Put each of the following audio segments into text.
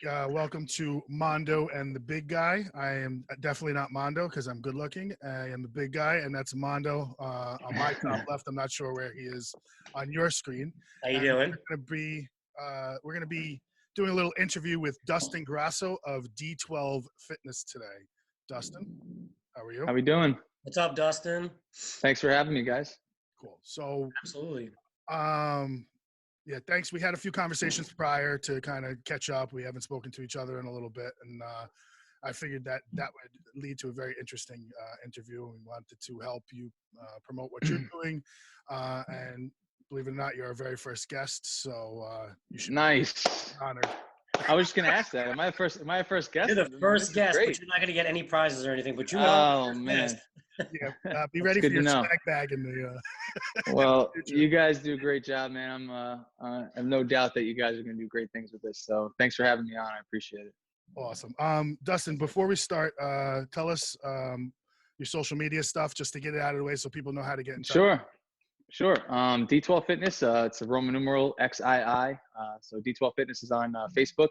Welcome to Mondo and the Big Guy. I am definitely not Mondo because I'm good looking. I am the big guy, and that's Mondo on my top left. I'm not sure where he is on your screen. How you doing? We're gonna be doing a little interview with Dustin Grosso of D-XII Fitness today. Dustin, how are you? How we doing? What's up, Dustin? Thanks for having me, guys. Cool. So, Absolutely. yeah, thanks. We had a few conversations prior to kind of catch up. We haven't spoken to each other in a little bit, and I figured that would lead to a very interesting interview. We wanted to help you promote what you're doing, and believe it or not, you're our very first guest, so you should Nice. be honored. I was just gonna ask that. Am I a first guest? You're the first guest, great. but you're not going to get any prizes or anything. But you know, Oh first man. guest. Yeah, be ready for your snack bag in the. Well, you guys do a great job, man. I have no doubt that you guys are gonna do great things with this. So thanks for having me on. I appreciate it. Awesome. Dustin, before we start, tell us your social media stuff just to get it out of the way so people know how to get in touch. Sure. D-XII Fitness. It's a Roman numeral XII. So D-XII Fitness is on Facebook.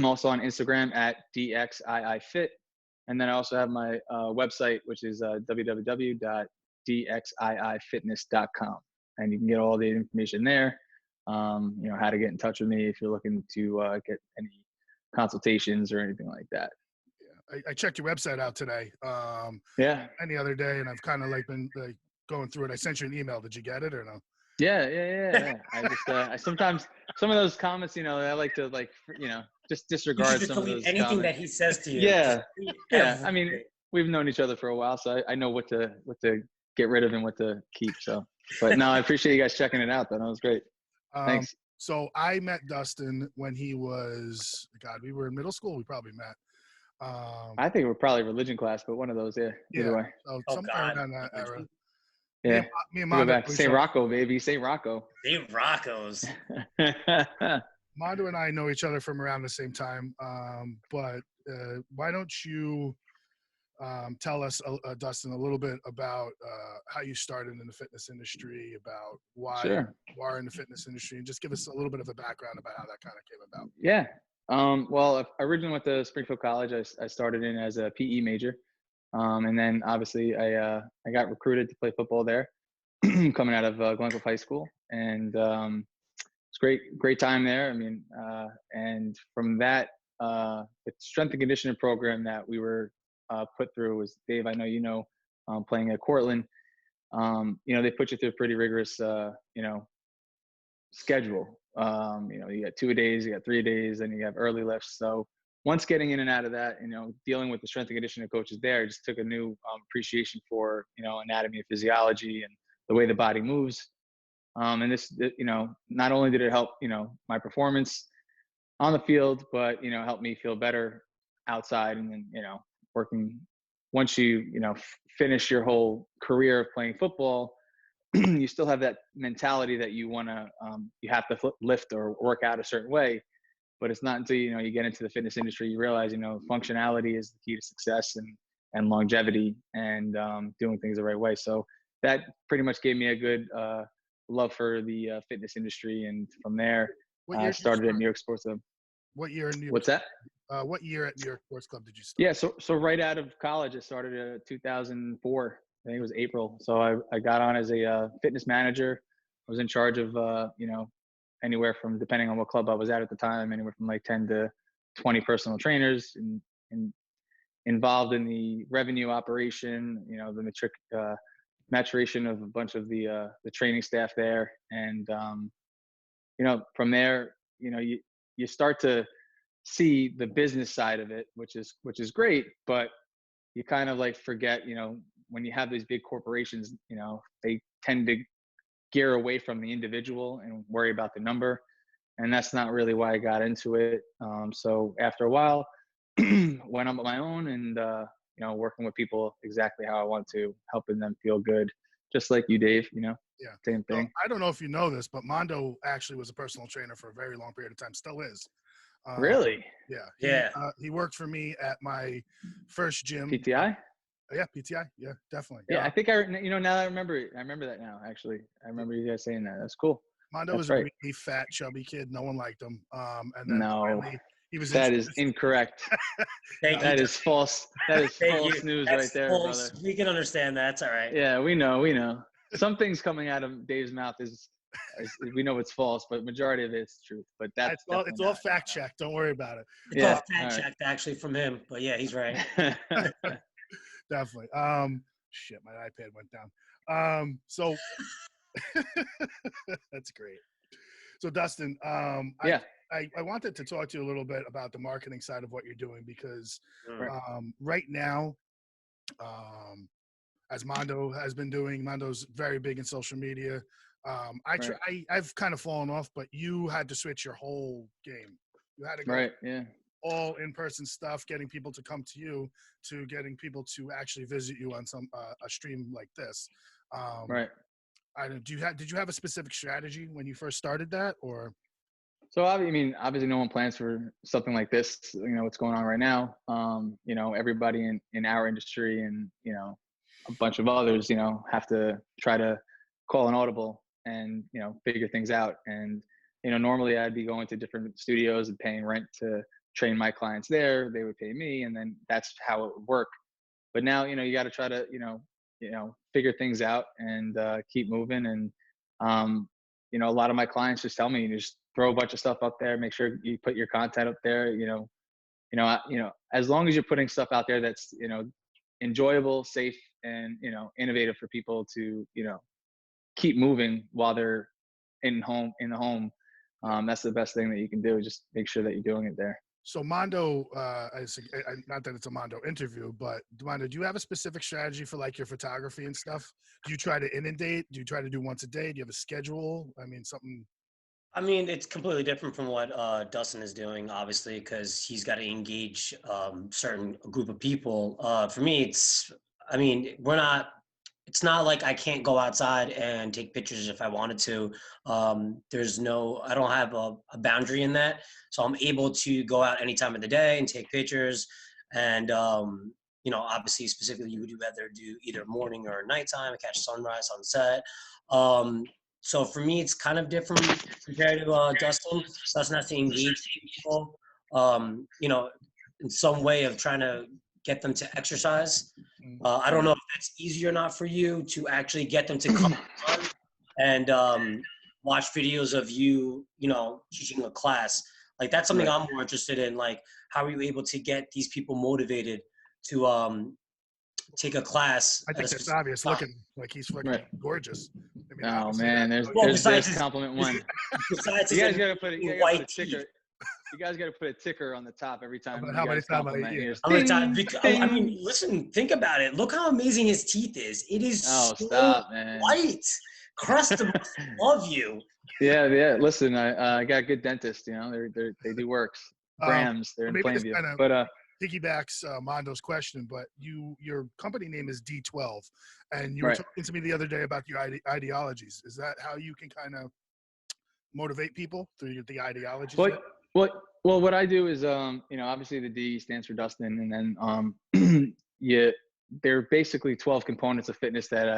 Also on Instagram at D-XII Fit. And then I also have my website, which is www.dxifitness.com. And you can get all the information there. How to get in touch with me if you're looking to get any consultations or anything like that. Yeah, I checked your website out today. Any other day, and I've kind of been going through it. I sent you an email. Did you get it or no? Yeah. I just I sometimes some of those comments, I like to just disregard some of those anything comments. that he says to you. Yeah. I mean, we've known each other for a while, so I know what to get rid of and what to keep. So, but no, I appreciate you guys checking it out. Though that was great. Thanks. So I met Dustin when he was we were in middle school. We probably met. I think we're probably religion class, but one of those, yeah. Either way. So somewhere around that era. Yeah. Me and Go Mondo. back to St. Rocco, baby. St. Rocco. St. Rocco's. Mondo and I know each other from around the same time. But why don't you tell us, Dustin, a little bit about how you started in the fitness industry, about why you are in the fitness industry, and just give us a little bit of a background about how that kind of came about. Yeah. Well, I originally went to Springfield College. I started in as a PE major. And then obviously I got recruited to play football there coming out of Glencoe High School. And it's great time there. I mean, and from that, the strength and conditioning program that we were put through was, Dave, I know playing at Cortland, they put you through a pretty rigorous, schedule. You got 2 days, you got 3 days, and you have early lifts. So once getting in and out of that, dealing with the strength and conditioning coaches there, just took a new appreciation for, anatomy and physiology and the way the body moves. And this, not only did it help, my performance on the field, but, helped me feel better outside. And then, working, once you, finish your whole career of playing football, you still have that mentality that you want to, you have to lift or work out a certain way. But it's not until, you get into the fitness industry, you realize, functionality is the key to success and longevity and doing things the right way. So that pretty much gave me a good love for the fitness industry. And from there, I started at New York Sports Club. What year in New York? What's that? What year at New York Sports Club did you start? Yeah, so right out of college, I started in 2004. I think it was April. So I got on as a fitness manager. I was in charge of, anywhere from, depending on what club I was at the time, anywhere from 10 to 20 personal trainers and involved in the revenue operation, the maturation of a bunch of the training staff there. And, from there, you start to see the business side of it, which is great, but you kind of forget, when you have these big corporations, they tend to gear away from the individual and worry about the number. And that's not really why I got into it. So after a while, went on my own and, working with people exactly how I want to, helping them feel good. Just like you, Dave, Yeah. Same thing. So, I don't know if you know this, but Mondo actually was a personal trainer for a very long period of time, still is. Really? Yeah. He worked for me at my first gym. PTI? Yeah, PTI. Yeah, definitely. Yeah, I think now that I remember it. I remember that now, actually. I remember you guys saying that. That's cool. Mondo was a really fat, chubby kid. No one liked him. And then finally He was. That is incorrect. Thank That you. is false. That is Thank false you. news That's right there, false. brother. We can understand that. It's all right. Yeah, we know. Some things coming out of Dave's mouth is we know it's false, but majority of it's truth. But that's It's all fact checked. Don't worry about it. It's all Yeah, fact all right. checked actually from him, but yeah, he's right. Definitely. Shit, my iPad went down. So that's great. So Dustin, Yeah. I wanted to talk to you a little bit about the marketing side of what you're doing because Mm. right now, as Mondo has been doing, Mondo's very big in social media. I've kind of fallen off, but you had to switch your whole game. You had to go Right. Yeah. all in-person stuff, getting people to come to you, to getting people to actually visit you on some a stream like this. Right. Did you have a specific strategy when you first started that, or? So I mean, obviously, no one plans for something like this. You know what's going on right now. You know, everybody in our industry and you know a bunch of others, you know, have to try to call an audible and you know figure things out. And you know, normally I'd be going to different studios and paying rent to train my clients there. They would pay me, and then that's how it would work. But now, you know, you got to try to, figure things out and keep moving. And, you know, a lot of my clients just tell me, you just throw a bunch of stuff up there, make sure you put your content up there, as long as you're putting stuff out there that's, you know, enjoyable, safe, and, you know, innovative for people to, you know, keep moving while they're in the home. That's the best thing that you can do. Just make sure that you're doing it there. So Mondo, not that it's a Mondo interview, but Mondo, do you have a specific strategy for like your photography and stuff? Do you try to inundate? Do you try to do once a day? Do you have a schedule? I mean, something. I mean, it's completely different from what Dustin is doing, obviously, because he's got to engage certain group of people. For me, I mean, it's not like I can't go outside and take pictures if I wanted to. I don't have a boundary in that. So I'm able to go out any time of the day and take pictures. And, obviously specifically you would rather do either morning or nighttime, catch sunrise, sunset. So for me, it's kind of different compared to Dustin. Dustin has to engage people, in some way of trying to get them to exercise. I don't know if that's easy or not for you to actually get them to come on and watch videos of you, teaching a class. Like that's something I'm more interested in. Like, how are you able to get these people motivated to take a class? I think that's obvious. Looking like he's fucking gorgeous. I mean, oh man, there's compliment one. Besides, you guys gotta put a ticker. teeth. You guys got to put a ticker on the top every time. How many times? I mean, listen, think about it. Look how amazing his teeth is. It is stop, man. white. Crust love you. Yeah. Listen, I got a good dentist. You know, they do works. Grams. They're in Plainview. But piggybacks Mondo's question. But your company name is D-XII, and you were talking to me the other day about your ideologies. Is that how you can kind of motivate people through the ideologies? Well, what I do is, obviously the D stands for Dustin, and then there are basically 12 components of fitness that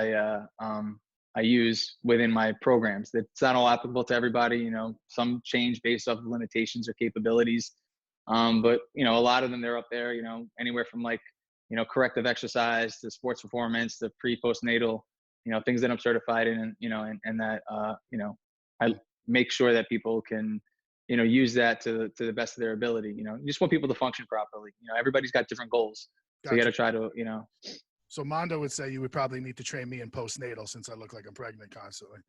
I use within my programs. It's not all applicable to everybody. You know, some change based off of limitations or capabilities, but a lot of them, they're up there. You know, anywhere from corrective exercise to sports performance to pre-postnatal. Things that I'm certified in, and that I make sure that people can use that to the best of their ability. You just want people to function properly. Everybody's got different goals. So you got to try to, So Mondo would say you would probably need to train me in postnatal since I look like I'm pregnant constantly.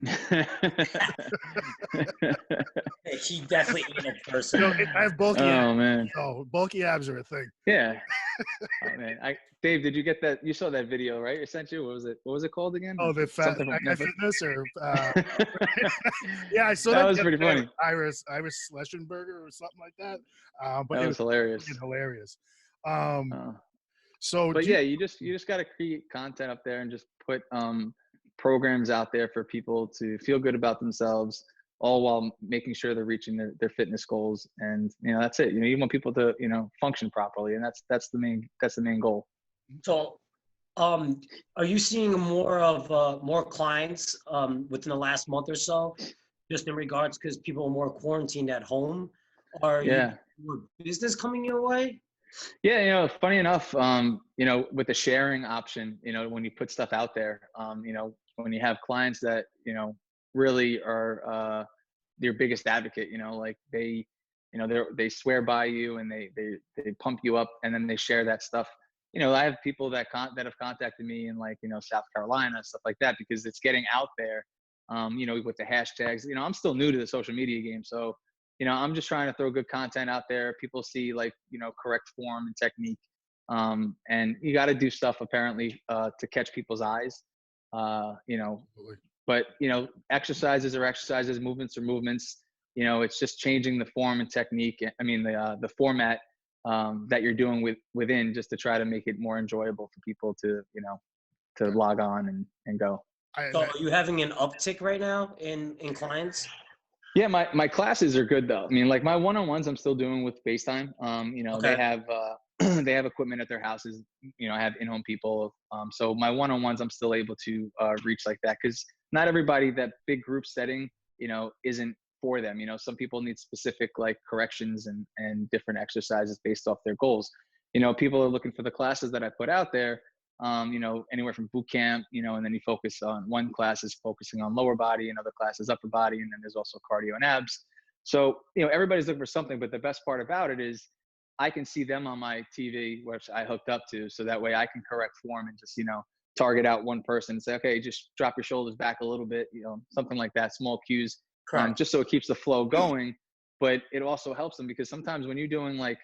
He definitely ain't a person. I have bulky abs. Oh, man. Oh, bulky abs are a thing. Yeah. Oh, man. Dave, did you get that? You saw that video, right? I sent you. What was it called again? Oh, the fitness or yeah, I saw that was pretty funny. Iris Schleschenberger or something like that. But that was hilarious. Hilarious. You just got to create content up there and just put programs out there for people to feel good about themselves, all while making sure they're reaching their fitness goals. And that's it. You want people to function properly, and that's the main goal. So, are you seeing more clients within the last month or so, just in regards because people are more quarantined at home? more business coming your way? Yeah, you know, funny enough, you know, with the sharing option, you know, when you put stuff out there, you know, when you have clients that, you know, really are your biggest advocate, you know, like you know, they swear by you and they pump you up, and then they share that stuff. You know, I have people that have contacted me in, like, you know, South Carolina, stuff like that, because it's getting out there. You know, with the hashtags. You know, I'm still new to the social media game, so you know, I'm just trying to throw good content out there. People see, like, you know, correct form and technique. And you got to do stuff apparently to catch people's eyes. You know, but you know, exercises are exercises, movements are movements. You know, it's just changing the form and technique. I mean, the format that you're doing within, just to try to make it more enjoyable for people to, you know, to log on and go. So are you having an uptick right now in clients? Yeah, my classes are good though. I mean, like my one-on-ones I'm still doing with FaceTime. You know, Okay. they have they have equipment at their houses. You know, I have in-home people. So my one-on-ones I'm still able to reach like that, because not everybody, that big group setting, you know, isn't for them. You know, some people need specific, like, corrections and different exercises based off their goals. You know, people are looking for the classes that I put out there. You know, anywhere from boot camp, you know, and then you focus on, one class is focusing on lower body, another class is upper body, and then there's also cardio and abs. So, you know, everybody's looking for something, but the best part about it is I can see them on my TV, which I hooked up to, so that way I can correct form and just, you know, target out one person and say, okay, just drop your shoulders back a little bit, you know, something like that, small cues, just so it keeps the flow going. But it also helps them, because sometimes when you're doing, like,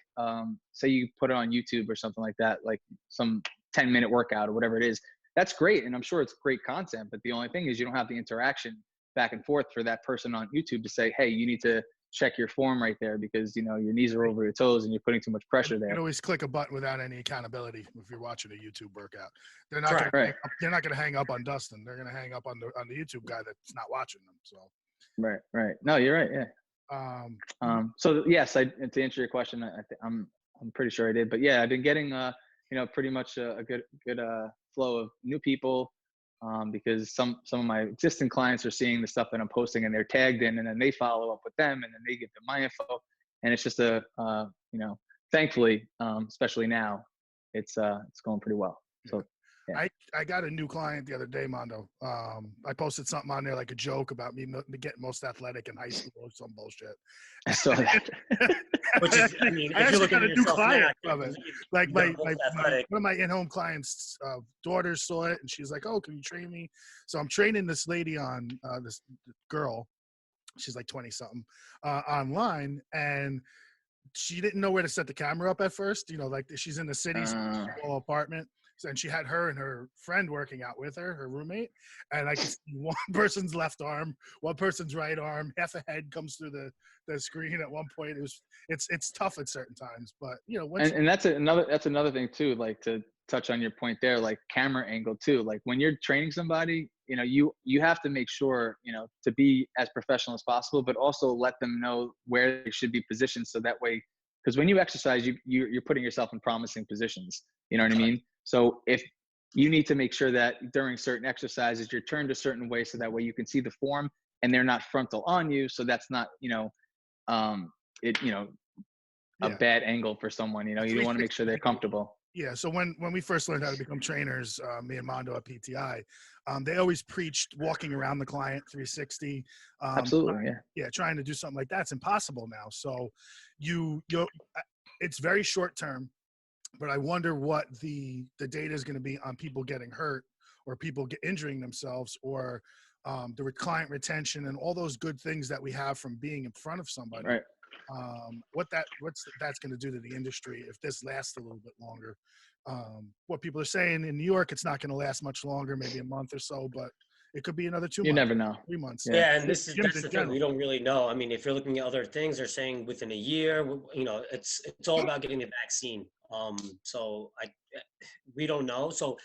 say you put it on YouTube or something like that, like some 10-minute workout or whatever it is, that's great. And I'm sure it's great content, but the only thing is you don't have the interaction back and forth for that person on YouTube to say, hey, you need to check your form right there, because, you know, your knees are over your toes and you're putting too much pressure there. You can always click a button without any accountability if you're watching a YouTube workout. They're not Correct. gonna they're not going to hang up on Dustin. They're going to hang up on the YouTube guy that's not watching them. So Right. No, you're right. Yeah. So yes, to answer your question, I'm pretty sure I did, but yeah, I've been getting you know, pretty much a good flow of new people, because some of my existing clients are seeing the stuff that I'm posting and they're tagged in, and then they follow up with them, and then they give them my info, and it's just you know, thankfully, especially now, it's going pretty well. So. Yeah. I got a new client the other day, Mondo. I posted something on there, like a joke about me getting most athletic in high school or some bullshit. I saw that. Which is, I mean, I if you're actually looking got at a new yourself client now, from it. Like one athletic. of my in-home clients' daughters saw it, and she's like, "Oh, can you train me?" So I'm training this lady on this girl. She's like 20 something online, and she didn't know where to set the camera up at first. You know, like she's in the city, small apartment. And she had her and her friend working out with her roommate. And I could see one person's left arm, one person's right arm, half a head comes through the screen at one point. It's tough at certain times, but you know, and that's another thing too, like to touch on your point there, like camera angle too. Like when you're training somebody, you know, you have to make sure, you know, to be as professional as possible, but also let them know where they should be positioned. So that way, because when you exercise, you're putting yourself in promising positions. You know what I mean? So if you need to make sure that during certain exercises, you're turned a certain way, so that way you can see the form and they're not frontal on you. So that's not, you know, a bad angle for someone. You know, you want to make sure they're comfortable. Yeah. So when we first learned how to become trainers, me and Mondo at PTI, they always preached walking around the client 360. Absolutely. Yeah. Trying to do something like that's impossible now. So it's very short term. But I wonder what the data is going to be on people getting hurt or people injuring themselves, or the client retention and all those good things that we have from being in front of somebody. Right. That's going to do to the industry if this lasts a little bit longer. What people are saying in New York, it's not going to last much longer, maybe a month or so, but it could be another 2 months. You never know. 3 months. Yeah, and that's the thing. We don't really know. I mean, if you're looking at other things, they're saying within a year. You know, it's all about getting the vaccine. So we don't know. So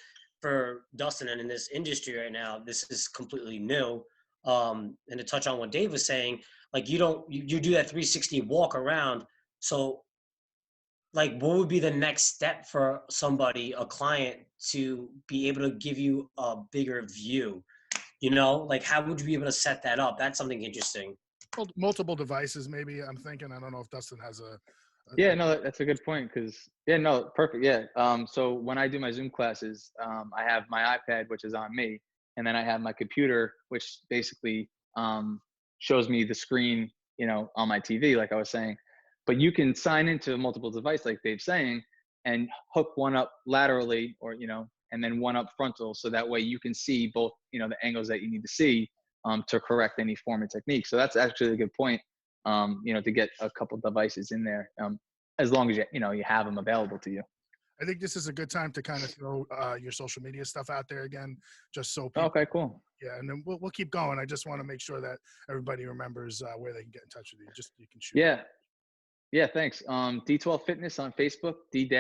for Dustin and in this industry right now, this is completely new. And to touch on what Dave was saying, like you do that 360 walk around. So like, what would be the next step for somebody, a client, to be able to give you a bigger view? You know, like how would you be able to set that up? That's something interesting. Multiple devices, maybe. I'm thinking. I don't know if Dustin has Yeah, no, that's a good point. Cause yeah, no, perfect. Yeah. So when I do my Zoom classes, I have my iPad, which is on me, and then I have my computer, which basically, shows me the screen, on my TV, like I was saying, but you can sign into multiple devices, like Dave's saying, and hook one up laterally or, and then one up frontal. So that way you can see both, the angles that you need to see, to correct any form and technique. So that's actually a good point. To get a couple devices in there, as long as you have them available to you. I think this is a good time to kind of throw your social media stuff out there again, just so people. Okay, cool. Yeah, and then we'll keep going. I just want to make sure that everybody remembers where they can get in touch with you. Just you can shoot. Yeah, thanks. D12 Fitness on Facebook, D-XII,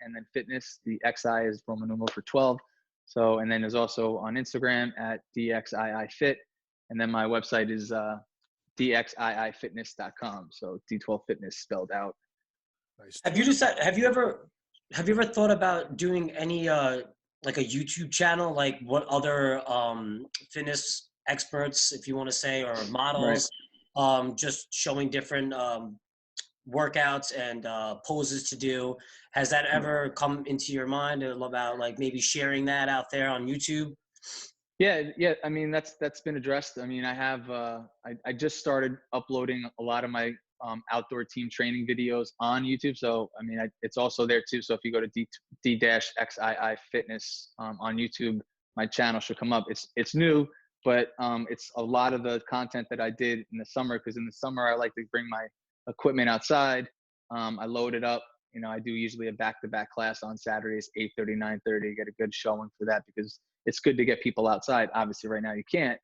and then fitness. The XI is Roman numeral for 12. So, and then there's also on Instagram at D-XII Fit, and then my website is DXIIFitness.com. So D12 Fitness spelled out. Nice. Have you ever thought about doing any like a YouTube channel, like what other fitness experts, if you want to say, or models, just showing different workouts and poses to do? Has that ever come into your mind about like maybe sharing that out there on YouTube? Yeah. I mean, that's been addressed. I mean, I have, I just started uploading a lot of my outdoor team training videos on YouTube. So, I mean, it's also there too. So if you go to D-XII Fitness on YouTube, my channel should come up. It's new, but it's a lot of the content that I did in the summer, because in the summer, I like to bring my equipment outside. I load it up. I do usually a back-to-back class on Saturdays, 8:30, 9:30, get a good showing for that, because it's good to get people outside. Obviously right now you can't,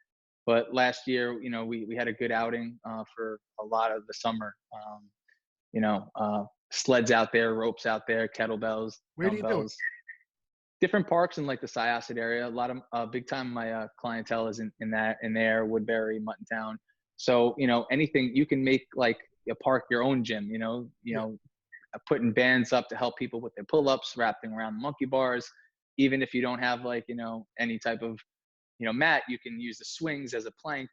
but last year, we had a good outing for a lot of the summer. Sleds out there, ropes out there, kettlebells, Where do you do it? different parks in like the Syosset area. A lot of big time my clientele is in there, Woodbury, Muttontown. So, anything you can make like a park your own gym, putting bands up to help people with their pull-ups, wrapping around the monkey bars. Even if you don't have like, any type of, mat, you can use the swings as a plank,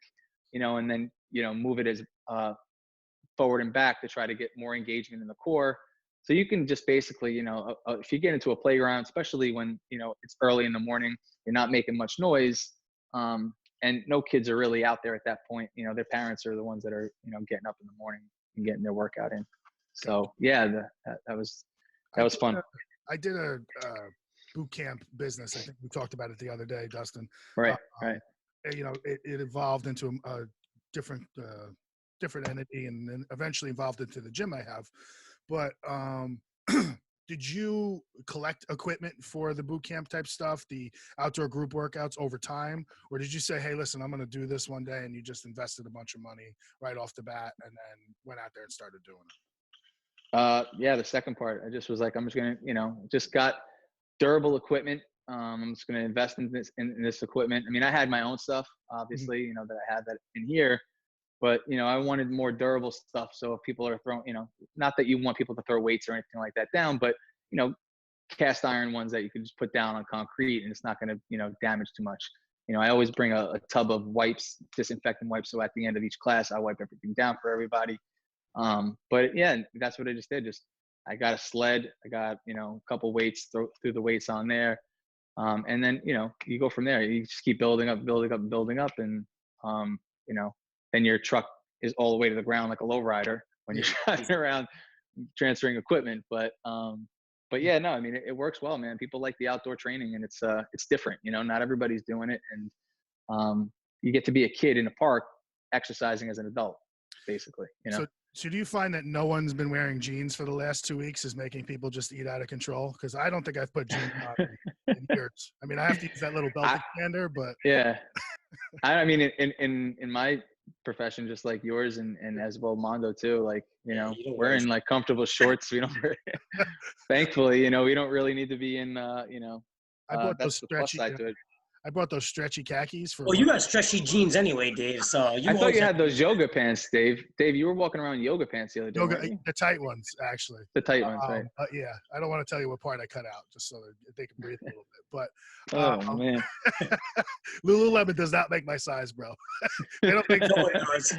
and then, move it as forward and back to try to get more engagement in the core. So you can just basically, if you get into a playground, especially when, it's early in the morning, you're not making much noise. And no kids are really out there at that point. Their parents are the ones that are, getting up in the morning and getting their workout in. So yeah, that was fun. I did a boot camp business. I think we talked about it the other day, Dustin. Right. It evolved into a different entity, and then eventually evolved into the gym I have. But did you collect equipment for the boot camp type stuff, the outdoor group workouts over time? Or did you say, hey, listen, I'm going to do this one day, and you just invested a bunch of money right off the bat and then went out there and started doing it? Yeah, the second part. I just was like, I'm just going to, just got durable equipment. I'm just going to invest in this equipment. I mean, I had my own stuff, obviously, that I had that in here, but, I wanted more durable stuff. So if people are throwing, not that you want people to throw weights or anything like that down, but, cast iron ones that you can just put down on concrete and it's not going to, damage too much. I always bring a tub of wipes, disinfectant wipes. So at the end of each class, I wipe everything down for everybody. But yeah, that's what I just did. I got a sled, I got, a couple weights, threw the weights on there. And then, you go from there. You just keep building up. And, then your truck is all the way to the ground like a lowrider when you're driving around transferring equipment. But yeah, no, I mean, it works well, man. People like the outdoor training, and it's different, not everybody's doing it. And you get to be a kid in a park exercising as an adult, basically, So do you find that no one's been wearing jeans for the last 2 weeks is making people just eat out of control? Because I don't think I've put jeans on in years. I mean, I have to use that little belt expander, but yeah. I mean, in my profession, just like yours and as well Mondo too, like, we're in like comfortable shorts. We don't, thankfully, we don't really need to be in, I bought those that's the plus stretchy. side to it. I bought those stretchy khakis for. Well, you got stretchy jeans anyway, Dave. So I thought you had those yoga pants, Dave. Dave, you were walking around in yoga pants the other day. The tight ones, actually. The tight ones, right? Yeah, I don't want to tell you what part I cut out, just so that they can breathe a little bit. but Man. Lululemon does not make my size, bro. They don't make. No, it does.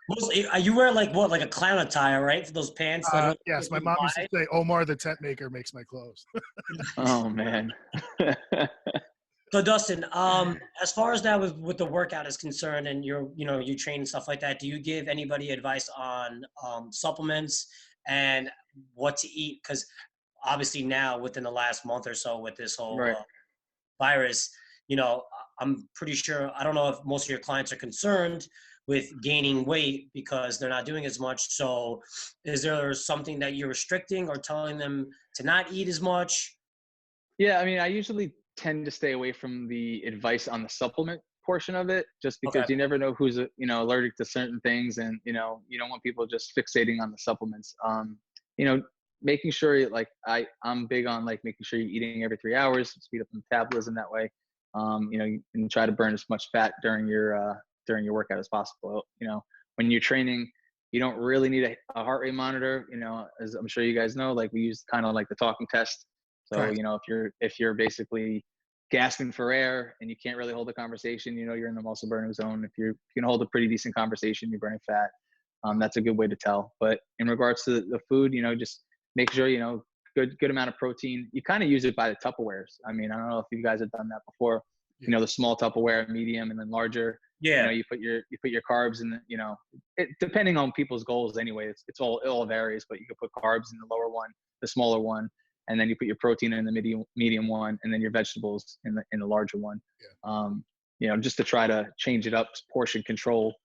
Mostly, you wear like what, like a clown attire, right? For those pants. That are Yes, my mom used to say, "Omar, the tent maker, makes my clothes." Oh man. So Dustin, as far as that with the workout is concerned, and you train and stuff like that, do you give anybody advice on supplements and what to eat? Because obviously now, within the last month or so, with this whole Right. virus, I'm pretty sure. I don't know if most of your clients are concerned with gaining weight because they're not doing as much. So, is there something that you're restricting or telling them to not eat as much? Yeah, I mean, I usually tend to stay away from the advice on the supplement portion of it, just Okay. because you never know who's allergic to certain things, and you don't want people just fixating on the supplements. You know, making sure like I'm big on like making sure you're eating every 3 hours, speed up the metabolism that way. You can try to burn as much fat during your workout as possible. When you're training, you don't really need a heart rate monitor. As I'm sure you guys know, like we use kind of like the talking test. So, Correct. if you're basically gasping for air and you can't really hold a conversation, you're in the muscle burning zone. If you can hold a pretty decent conversation, you're burning fat. That's a good way to tell. But in regards to the food, just make sure, good amount of protein. You kind of use it by the Tupperwares. I mean, I don't know if you guys have done that before. Yeah. The small Tupperware, medium, and then larger. Yeah. You put your carbs in it, depending on people's goals anyway. It all varies, but you can put carbs in the lower one, the smaller one, and then you put your protein in the medium one, and then your vegetables in the larger one. Yeah. Just to try to change it up, portion control,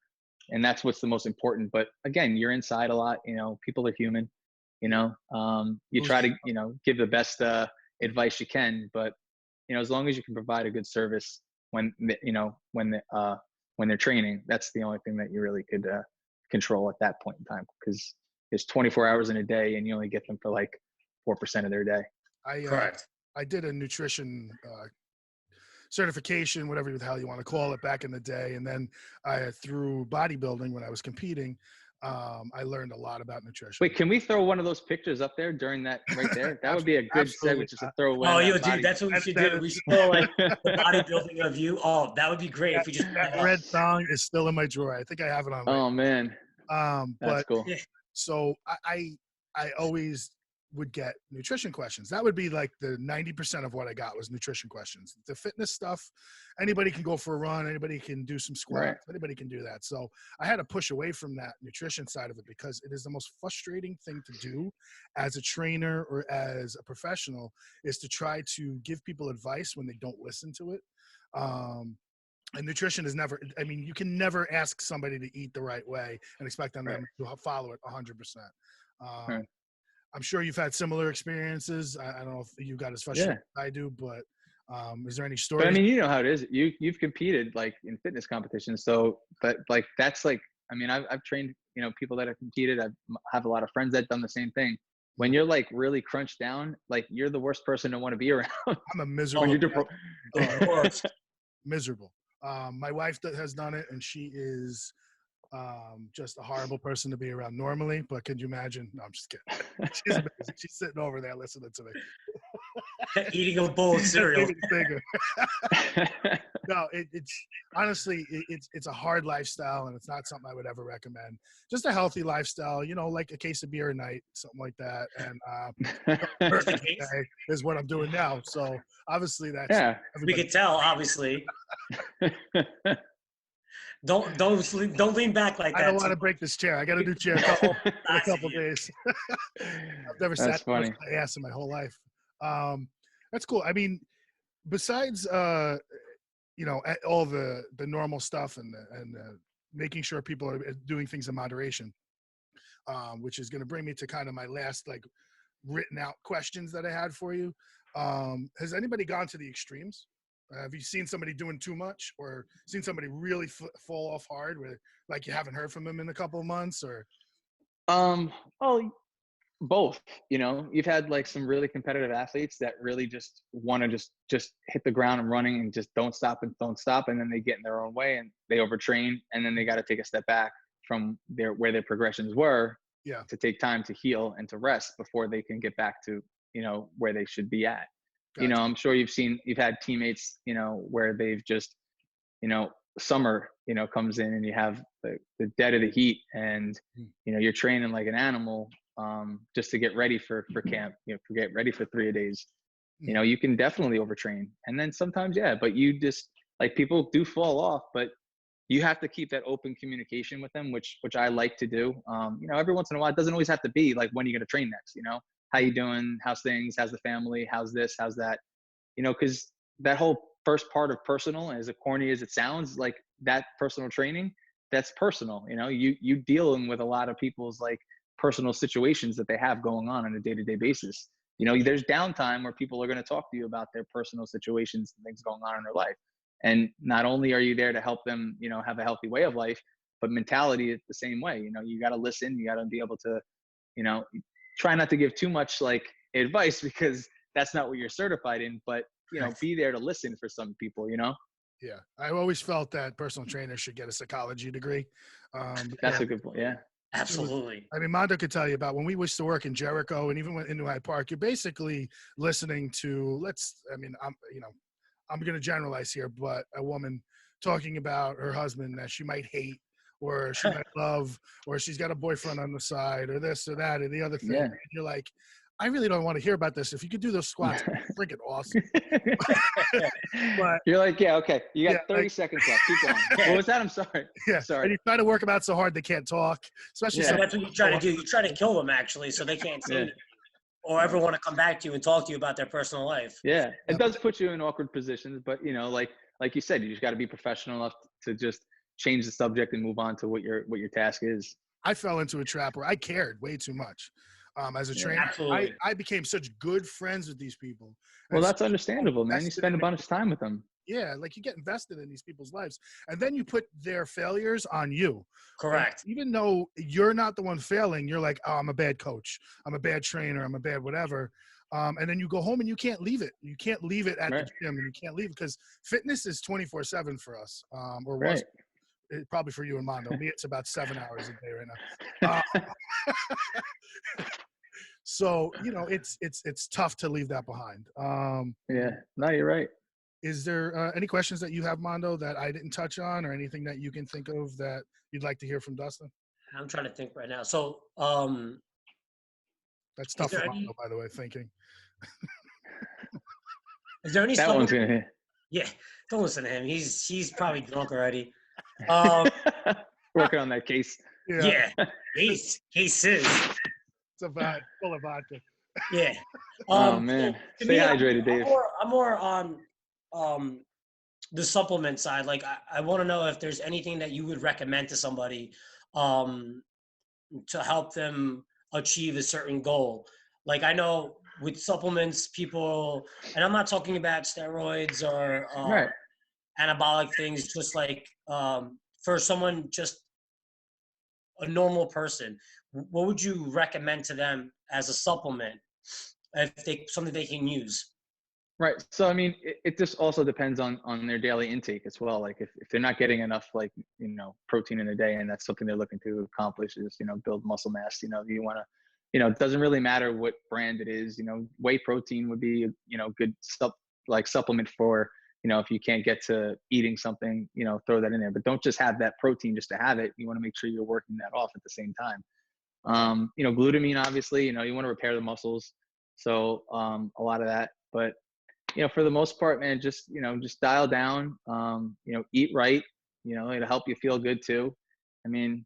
and that's what's the most important. But again, you're inside a lot. People are human. You try to give the best advice you can, but as long as you can provide a good service when they're training, that's the only thing that you really could control at that point in time, because there's 24 hours in a day and you only get them for like 4% of their day. Correct. I did a nutrition certification, whatever the hell you want to call it, back in the day. And then through bodybuilding, when I was competing, I learned a lot about nutrition. Wait, can we throw one of those pictures up there during that right there? That would be a good segue just to throw away. Oh, dude, that's what we should do. We should throw like the bodybuilding of you. Oh, that would be great if we just. That red thong is still in my drawer. I think I have it on. Oh man, that's but cool. So I always would get nutrition questions. That would be like the 90% of what I got was nutrition questions. The fitness stuff, anybody can go for a run, anybody can do some squats, right. Anybody can do that. So I had to push away from that nutrition side of it, because it is the most frustrating thing to do as a trainer or as a professional, is to try to give people advice when they don't listen to it. And nutrition is never, you can never ask somebody to eat the right way and expect them to follow it 100%. Right. I'm sure you've had similar experiences. I don't know if you got as frustrated as I do, but is there any story? But you know how it is. You've competed like in fitness competitions. So, but like, that's like, I've trained, people that have competed. I have a lot of friends that done the same thing. When you're like really crunched down, like you're the worst person to want to be around. I'm a miserable. Miserable. My wife has done it, and she is just a horrible person to be around normally. But could you imagine? No, I'm just kidding. She's amazing. She's sitting over there listening to me. Eating a bowl of cereal. No, it's honestly, it's a hard lifestyle, and it's not something I would ever recommend. Just a healthy lifestyle, like a case of beer a night, something like that. And perfect day is what I'm doing now. So obviously that's we could tell, obviously. Don't lean back like that. I don't want to break this chair. I got a new chair in a couple days. I've never sat on my ass in my whole life. That's cool. Besides all the normal stuff and making sure people are doing things in moderation, which is going to bring me to kind of my last written out questions that I had for you. Has anybody gone to the extremes? Have you seen somebody doing too much, or seen somebody really fall off hard where you haven't heard from them in a couple of months? Or well, both. You've had some really competitive athletes that really just want to just hit the ground and running and just don't stop, and then they get in their own way and they overtrain, and then they got to take a step back from where their progressions were to take time to heal and to rest before they can get back to where they should be at. You know, Gotcha. I'm sure you've had teammates, you know, where they've just, you know, summer, you know, comes in and you have the dead of the heat and, Mm. you know, you're training like an animal, just to get ready for camp, you know, to get ready for 3 days. You know, Mm. you can definitely overtrain. And then sometimes, yeah, but you just like people do fall off, but you have to keep that open communication with them, which I like to do. You know, every once in a while, it doesn't always have to be like, when are you going to train next? You know, how you doing? How's things? How's the family? How's this? How's that? You know, because that whole first part of personal, as corny as it sounds, like that personal training, that's personal. You know, you dealing with a lot of people's like personal situations that they have going on a day-to-day basis. You know, there's downtime where people are going to talk to you about their personal situations and things going on in their life. And not only are you there to help them, you know, have a healthy way of life, but mentality is the same way. You know, you got to listen, you got to be able to, you know, try not to give too much like advice because that's not what you're certified in, but, you know, be there to listen for some people, you know? Yeah. I always felt that personal trainers should get a psychology degree. That's a good point. Yeah. Absolutely. I mean, Mondo could tell you about when we used to work in Jericho and even in New Hyde Park, you're basically listening to, I'm going to generalize here, but a woman talking about her husband that she might hate or she might love, or she's got a boyfriend on the side or this or that or the other thing. Yeah. And you're like, I really don't want to hear about this. If you could do those squats, freaking awesome. But you're like, yeah, okay. You got 30 like, seconds left. Keep going. What was that? I'm sorry. yeah. Sorry. And you try to work them out so hard they can't talk, especially Yeah. And that's what you try to do. You try to kill them actually, so they can't say anything or ever want to come back to you and talk to you about their personal life. Yeah. It does put you in awkward positions, but you know, like you said, you just got to be professional enough to just change the subject and move on to what your task is. I fell into a trap where I cared way too much. As a trainer, Absolutely. I became such good friends with these people. Well, And that's so understandable, man. You invested spend a in bunch of time with them. yeah, like you get invested in these people's lives, and then you put their failures on you. Correct. And even though you're not the one failing, you're like, oh, I'm a bad coach, I'm a bad trainer, I'm a bad whatever. And then you go home and you can't leave it. You can't leave it at the gym, and you can't leave because fitness is 24/7 for us, or was probably for you and Mondo. Me, it's about 7 hours a day right now. So you know, it's tough to leave that behind. Yeah, no, you're right. Is there any questions that you have, Mondo, that I didn't touch on, or anything that you can think of that you'd like to hear from Dustin? I'm trying to think right now. So, That's is tough for there Mondo, any by the way, thinking. is there any That one's supplement? gonna hit. Yeah, don't listen to him. He's probably drunk already. Working on that case. Yeah, cases. It's about full of vodka. Yeah. Oh man, To stay me, hydrated, Dave. I'm more on the supplement side. Like I want to know if there's anything that you would recommend to somebody um, to help them achieve a certain goal. Like I know with supplements, people, and I'm not talking about steroids or Right. anabolic things, just like for someone, just a normal person, what would you recommend to them as a supplement if they something they can use? Right. So I mean, it just also depends on their daily intake as well. Like if they're not getting enough, like, you know, protein in a day, and that's something they're looking to accomplish is, you know, build muscle mass. You know, you want to, you know, it doesn't really matter what brand it is. You know, whey protein would be, you know, good supplement for, you know, if you can't get to eating something, you know, throw that in there. But don't just have that protein just to have it. You want to make sure you're working that off at the same time. You know, glutamine, obviously, you know, you want to repair the muscles. So a lot of that. But you know, for the most part, man, just, you know, just dial down, you know, eat right, you know, it'll help you feel good too. I mean,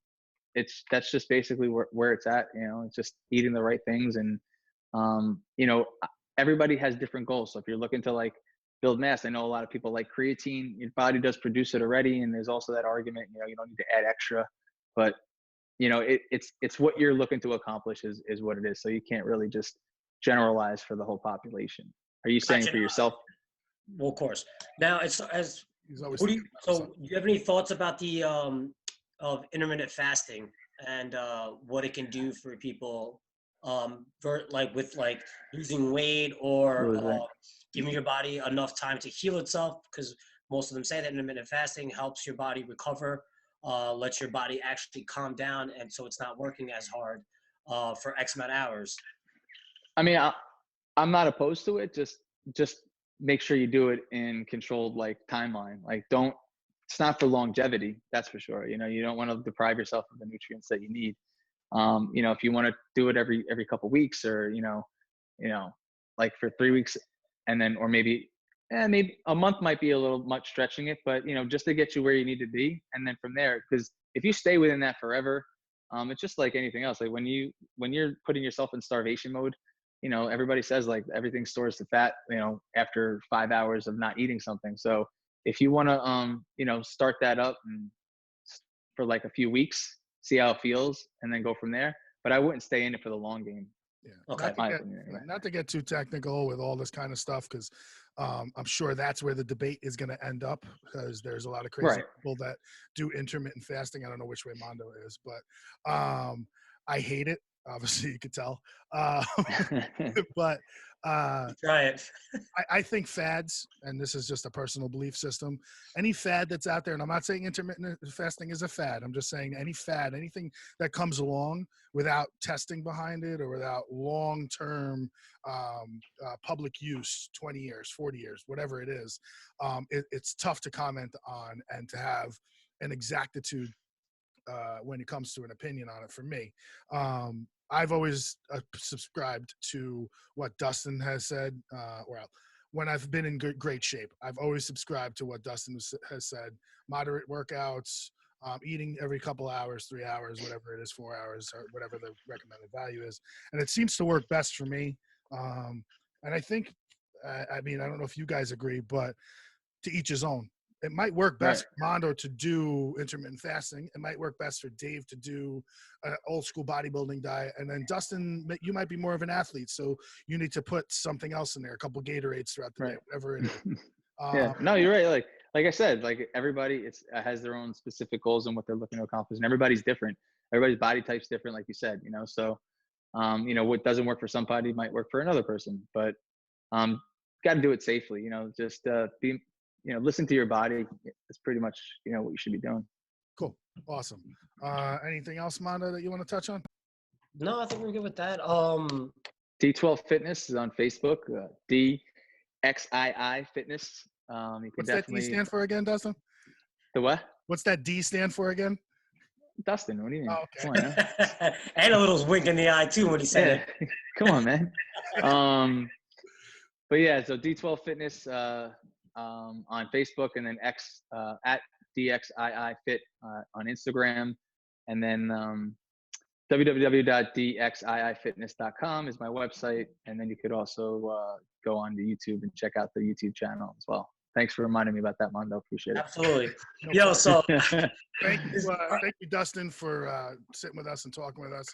that's just basically where it's at, you know, it's just eating the right things. And, you know, everybody has different goals. So if you're looking to like build mass, I know a lot of people like creatine, your body does produce it already. And there's also that argument, you know, you don't need to add extra, but you know, it's what you're looking to accomplish is what it is. So you can't really just generalize for the whole population. Are you saying Gotcha. for yourself? Well, of course. Now, as He's always what do you? thinking about So, something. do you have any thoughts about the of intermittent fasting and what it can do for people, like with like losing weight or Lose weight. giving your body enough time to heal itself? Because most of them say that intermittent fasting helps your body recover, lets your body actually calm down, and so it's not working as hard for X amount of hours. I mean, I'm not opposed to it. Just just make sure you do it in controlled like timeline. Like it's not for longevity, that's for sure. You know, you don't want to deprive yourself of the nutrients that you need. You know, if you want to do it every couple of weeks, or you know, like for 3 weeks, and then, or maybe a month might be a little much stretching it, but you know, just to get you where you need to be, and then from there, because if you stay within that forever, it's just like anything else. Like when you're putting yourself in starvation mode, you know, everybody says like everything stores the fat, you know, after 5 hours of not eating something. So if you want to, you know, start that up and for like a few weeks, see how it feels, and then go from there. But I wouldn't stay in it for the long game. Yeah. Okay. Not to get too technical with all this kind of stuff, because I'm sure that's where the debate is going to end up, because there's a lot of crazy people that do intermittent fasting. I don't know which way Mondo is, but I hate it. Obviously, you could tell. But try it. I think fads, and this is just a personal belief system, any fad that's out there, and I'm not saying intermittent fasting is a fad. I'm just saying any fad, anything that comes along without testing behind it or without long-term public use, 20 years, 40 years, whatever it is, it's tough to comment on and to have an exactitude when it comes to an opinion on it for me. I've always subscribed to what Dustin has said. Well, when I've been in great shape, I've always subscribed to what Dustin has said. Moderate workouts, eating every couple hours, 3 hours, whatever it is, 4 hours, or whatever the recommended value is. And it seems to work best for me. And I think, I mean, I don't know if you guys agree, but to each his own. It might work best for Mondo to do intermittent fasting. It might work best for Dave to do an old school bodybuilding diet. And then Dustin, you might be more of an athlete, so you need to put something else in there, a couple Gatorades throughout the day, whatever it is. Yeah, no, you're right. Like I said, like everybody has their own specific goals and what they're looking to accomplish, and everybody's different. Everybody's body type's different, like you said, you know. So, you know, what doesn't work for somebody might work for another person, but got to do it safely. You know, just listen to your body. It's pretty much, you know, what you should be doing. Cool. Awesome. Anything else, Mondo, that you want to touch on? No, I think we're good with that. D-XII Fitness is on Facebook. D-XII Fitness. You can What's definitely... that D stand for again, Dustin? The what? What's that D stand for again? Dustin, what do you mean? Oh, okay. Come on, man. And a little wink in the eye too when he said it. Come on, man. But yeah, so D-XII Fitness on Facebook, and then at D-XII Fit on Instagram, and then www.dxiifitness.com is my website, and then you could also go on to YouTube and check out the YouTube channel as well. Thanks for reminding me about that, Mondo. Appreciate it. Absolutely. Yo, so thank you, Dustin, for sitting with us and talking with us.